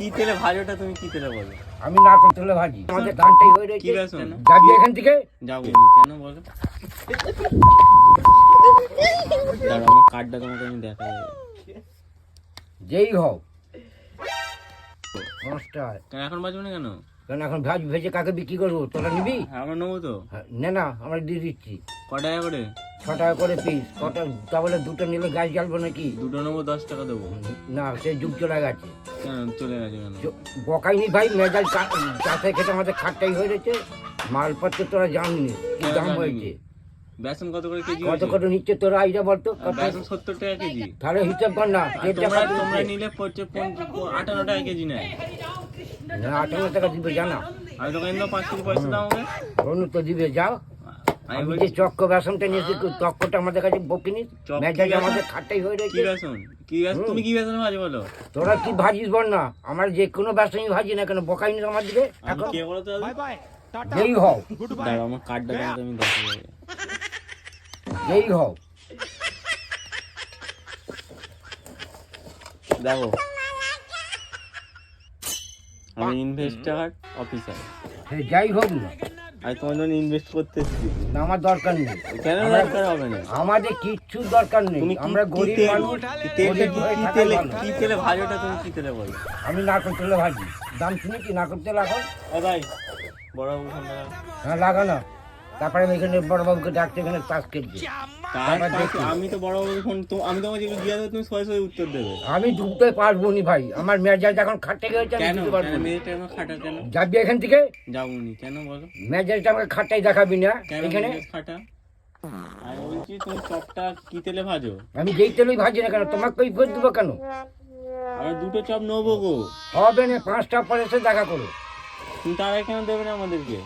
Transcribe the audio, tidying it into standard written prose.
কি তেলে ভাজোটা তুমি কি তেলে বলো? আমি নারকেল তেলে ভাজি। আমাদের ধানটাই হয়ে রয়েছে। কি বেসন? যাবি এখান থেকে? যাবো কেন বলো? দাঁড়াও আমার কার্ডটা তোমাকে আমি দেখাবো। যেই হোক 5টা। কেন এখন বাজবে না কেন? কারণ এখন ভাজ ভেজে কাকে বিক্রি করবো? তোরা নিবি? হ্যাঁ, আমরা নেবো তো। না না, আমরা দিয়ে দিচ্ছি। ক টাকা করে? 6 টাকা করে পিস। কটা তা বলে দুটো নিলে গাছ জ্বালবো নাকি? দুটো নেবো 10 টাকা দেবো। না, সে যুগ চলে গেছে। কেন চলে গেছে কেন? বকাইনি ভাই, মেজাজ চাষে খেতে আমাদের খাটটাই হয়ে রয়েছে। মালপত্র তোরা জাননি কি দাম হয়েছে। বেসন কত করে কেজি? কত কত নিচ্ছে তোরা আইডিয়া বলতো? বেসন 70 টাকা কেজি। তাহলে হিসাব কর না। আর তোমরা নিলে 58 টাকা কেজি নেয়। 58 টাকা দিবে জানা। আমি তোকে এনে 5 কেজি পয়সা দাও আমাকে। অনু তো দিবে, যাও। আমি আমি বলছি যে চক্র বেসনটা নিয়েছি, চক্রটা আমাদের কাছে বকিনি। মেজাজ আমাদের খাটটাই হয়ে কি রয়েছে। বেসন? কি বেসন? তুমি কি বেসন ভাজি বলো? তোরা কি ভাজিস বল না, আমার যে কোনো বেসনই ভাজি না কেন, বকাইনি আমার দিকে। আমি এখন কে বলো তো? যেই হও, দাঁড়াও আমার কার্ডটা তোমাকে আমি দেখাবো। যেই হও। দেখো আমি ইনভেস্টার অফিসার। সে যাই হোক না, আমি তোমার জন্য ইনভেস্ট করতে এসেছি। না, আমার দরকার নেই। কেন দরকার হবে না? আমাদের কিচ্ছু দরকার নেই। তুমি আমরা গরিব মানুষ। গরিব হয়ে থাকাই ভালো। কি তেলে ভাজোটা তুমি কি তেলে বলো? আমি নারকেল তেলে ভাজি। দাম শুনেছি নারকেল তেল এখন? ভাই বড় বাবু ফোন লাগা। হ্যাঁ, লাগানো। তারপরে আমি এখানে বড়বাবুকে ডাকতে, এখানে তাস খেলছি। আমি তো বড় বাবু ফোন তো আমি তোমাকে যেগুলো দিয়ে দেবো তুমি সবাই সবাই উত্তর দেবে। আমি ঢুকতে পারবো নি ভাই, আমার মেজাজ এখন খাটতে গেছে। কেন আমি পারবো না। মেয়েটা আমার খাটা কেন? যাবি এখান থেকে? যাবো নি কেন বলো? মেজাজটা আমাকে খাটটাই দেখাবি না কেন এখানে। খাটা? আমি বলছি তুমি চপটা কি তেলে ভাজো? আমি যেই তেলই ভাজি না কেন, তোমাকে কই ফের দেবো কেন? আমরা দুটো চপ নেবো গো। হবে না, 5টা পরে এসে দেখা করো। তুমি তার কেন দেবে না আমাদেরকে?